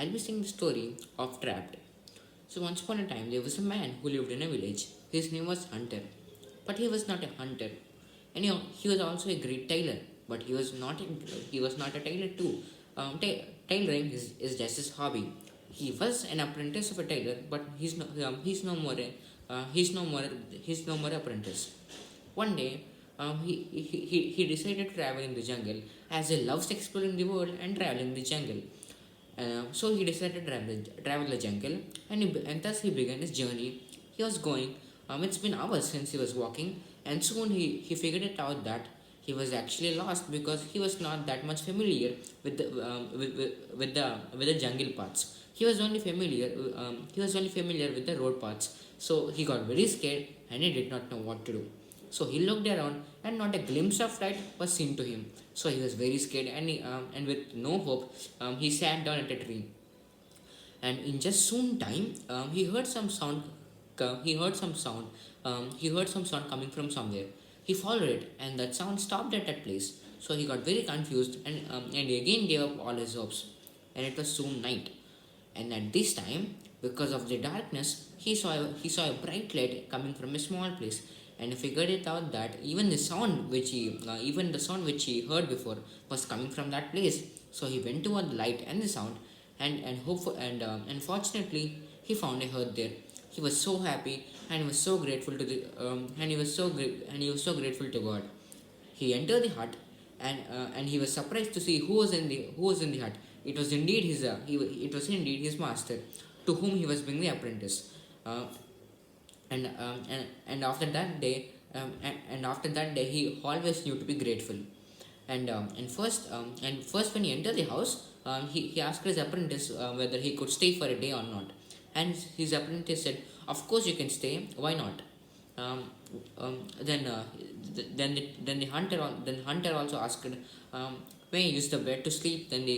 I'll be saying the story of Trapped. So once upon a time, there was a man who lived in a village. His name was Hunter, but he was not a hunter. And he was also a great tailor, but he was not a tailor too. Tailoring is just his hobby. He was an apprentice of a tailor, but he's no more apprentice. One day, he decided to travel in the jungle as he loves exploring the world and traveling in the jungle. So he decided to travel the jungle, and thus he began his journey. He was going. It's been hours since he was walking, and soon he figured it out that he was actually lost because he was not that much familiar with the jungle paths. He was only familiar with the road paths. So he got very scared and he did not know what to do. So he looked around and not a glimpse of light was seen to him. So he was very scared and with no hope, he sat down at a tree. And in just soon time, he heard some sound. He heard some sound. He heard some sound coming from somewhere. He followed it, and that sound stopped at that place. So he got very confused and he again gave up all his hopes. And it was soon night. And at this time, because of the darkness, he saw a bright light coming from a small place, and he figured it out that even the sound which he heard before was coming from that place. So he went toward the light and the sound, and fortunately he found a hut there. He was so happy and he was so grateful to the and he was so grateful to God. He entered the hut, and he was surprised to see who was in the hut. It was indeed his master, to whom he was being the apprentice. Uh, and after that day, he always knew to be grateful. And first when he entered the house, he asked his apprentice whether he could stay for a day or not. And his apprentice said, "Of course you can stay. Why not?" Um, then the hunter also asked, "May I use the bed to sleep?" Then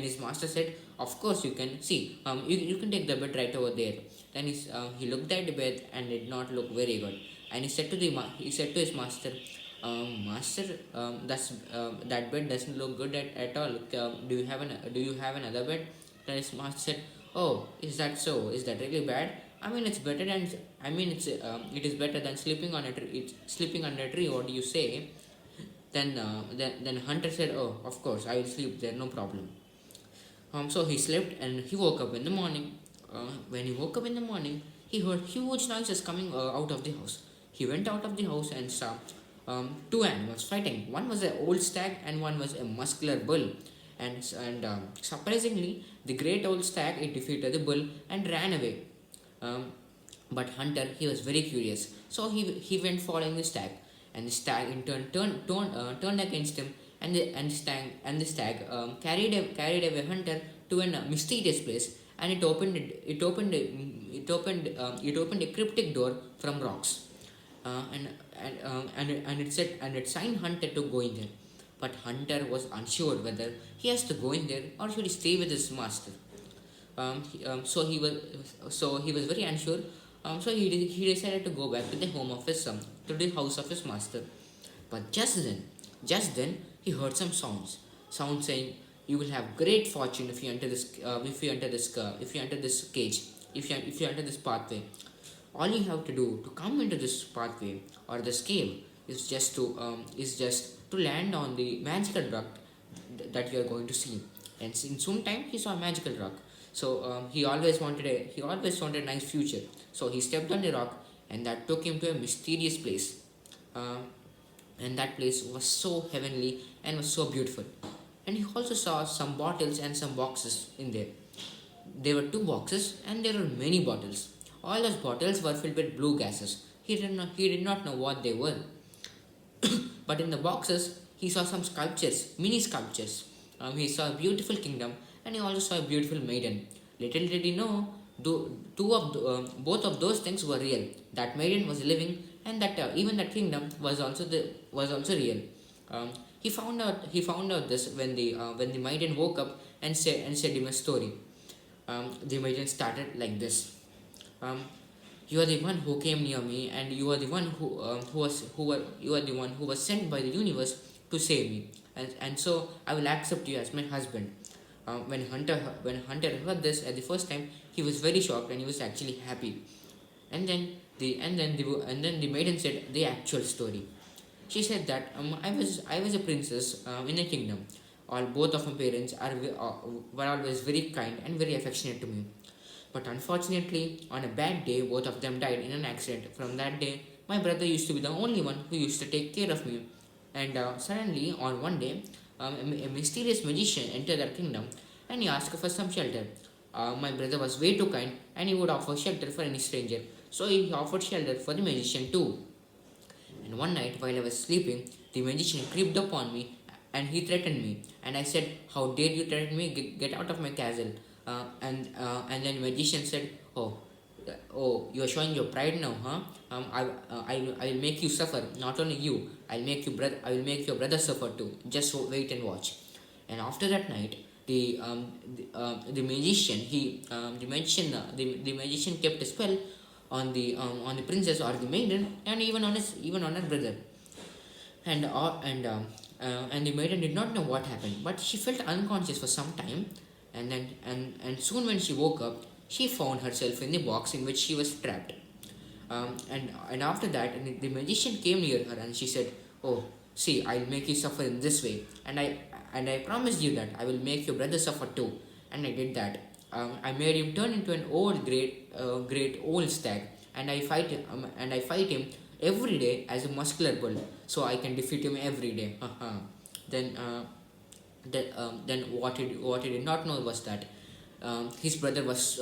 his master said, "Of course you can. See, you can take the bed right over there." Then he looked at the bed and did not look very good. And he said to his master, "Master, that bed doesn't look good at all. Do you have another bed?" Then his master said, "Oh, is that so? Is that really bad? I mean, it's better than it is better than sleeping on a tree. Sleeping on a tree. What do you say?" Then Hunter said, "Oh, of course, I will sleep there. No problem." So he slept and he woke up in the morning. When he woke up in the morning, he heard huge noises coming out of the house. He went out of the house and saw two animals fighting. One was an old stag and one was a muscular bull. And surprisingly, the great old stag it defeated the bull and ran away. Um, but Hunter he was very curious, so he went following the stag, and the stag in turn turned against him, and the stag carried away Hunter to a mysterious place, and it opened a cryptic door from rocks, and it signed Hunter to go in there. But Hunter was unsure whether he has to go in there or should he stay with his master. So he was very unsure. So he decided to go back to the to the house of his master. But just then he heard some sounds saying, "You will have great fortune if you enter this cage, if you enter this pathway. All you have to do to come into this pathway or this cave is just to land on the magical rock that you are going to see." And in some time he saw a magical rock. So he always wanted a nice future. So he stepped on the rock, and that took him to a mysterious place. Uh, and that place was so heavenly and was so beautiful. And he also saw some bottles and some boxes in there. There were two boxes and there were many bottles. All those bottles were filled with blue gases. He did not know what they were. But in the boxes, he saw some sculptures, mini sculptures. He saw a beautiful kingdom, and he also saw a beautiful maiden. Little did he know, both of those things were real. That maiden was living, and that even that kingdom was also real. He found out this when the maiden woke up and said him a story. The maiden started like this. Um, you are the one who came near me, and you are the one you are the one who was sent by the universe to save me, and so I will accept you as my husband. When Hunter heard this at the first time, he was very shocked and he was actually happy. And then the maiden said the actual story. She said that I was a princess in a kingdom. All both of my parents were always very kind and very affectionate to me. But unfortunately, on a bad day, both of them died in an accident. From that day, my brother used to be the only one who used to take care of me. And suddenly, on one day, a mysterious magician entered their kingdom and he asked for some shelter. My brother was way too kind and he would offer shelter for any stranger. So he offered shelter for the magician too. And one night, while I was sleeping, the magician creeped upon me and he threatened me. And I said, "How dare you threaten me? Get out of my castle." And then the magician said, "Oh, you are showing your pride now, huh? I will make you suffer. Not only you, I will make your brother suffer too. Just wait and watch." And after that night, the magician the magician kept a spell on the princess or the maiden, and even on her brother. And the maiden did not know what happened, but she felt unconscious for some time. And soon when she woke up, she found herself in the box in which she was trapped. And after that, the magician came near her and she said, "Oh, see, I'll make you suffer in this way, and I promised you that I will make your brother suffer too." And I did that. I made him turn into an old, great old stag, and I fight him every day as a muscular bull, so I can defeat him every day. then, then what he did not know was that his brother was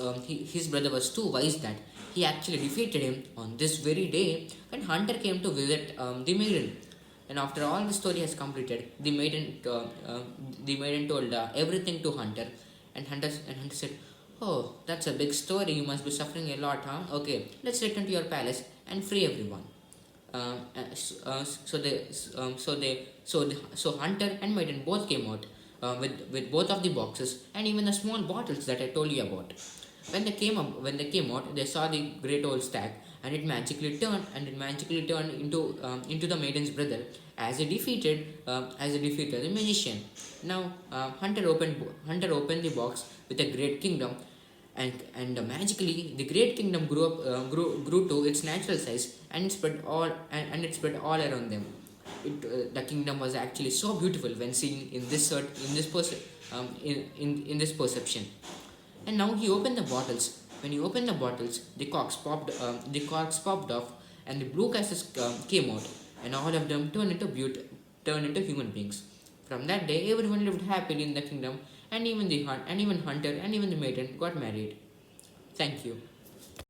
too wise that he actually defeated him on this very day when Hunter came to visit the maiden. And after all the story has completed, the maiden told everything to Hunter, and Hunter said, "Oh, that's a big story. You must be suffering a lot, huh? Okay, let's return to your palace and free everyone." So Hunter and Maiden both came out with both of the boxes and even the small bottles that I told you about. When they came out, they saw the great old stag, and it magically turned into the maiden's brother as he defeated the magician. Now Hunter opened the box with a great kingdom, and magically the great kingdom grew to its natural size, and it spread all around them. The kingdom was actually so beautiful when seen in this perception. And now he opened the bottles. When he opened the bottles, the corks popped off, and the blue gases came out, and all of them turned into human beings. From that day, everyone lived happily in the kingdom, and even Hunter and even the maiden got married. Thank you.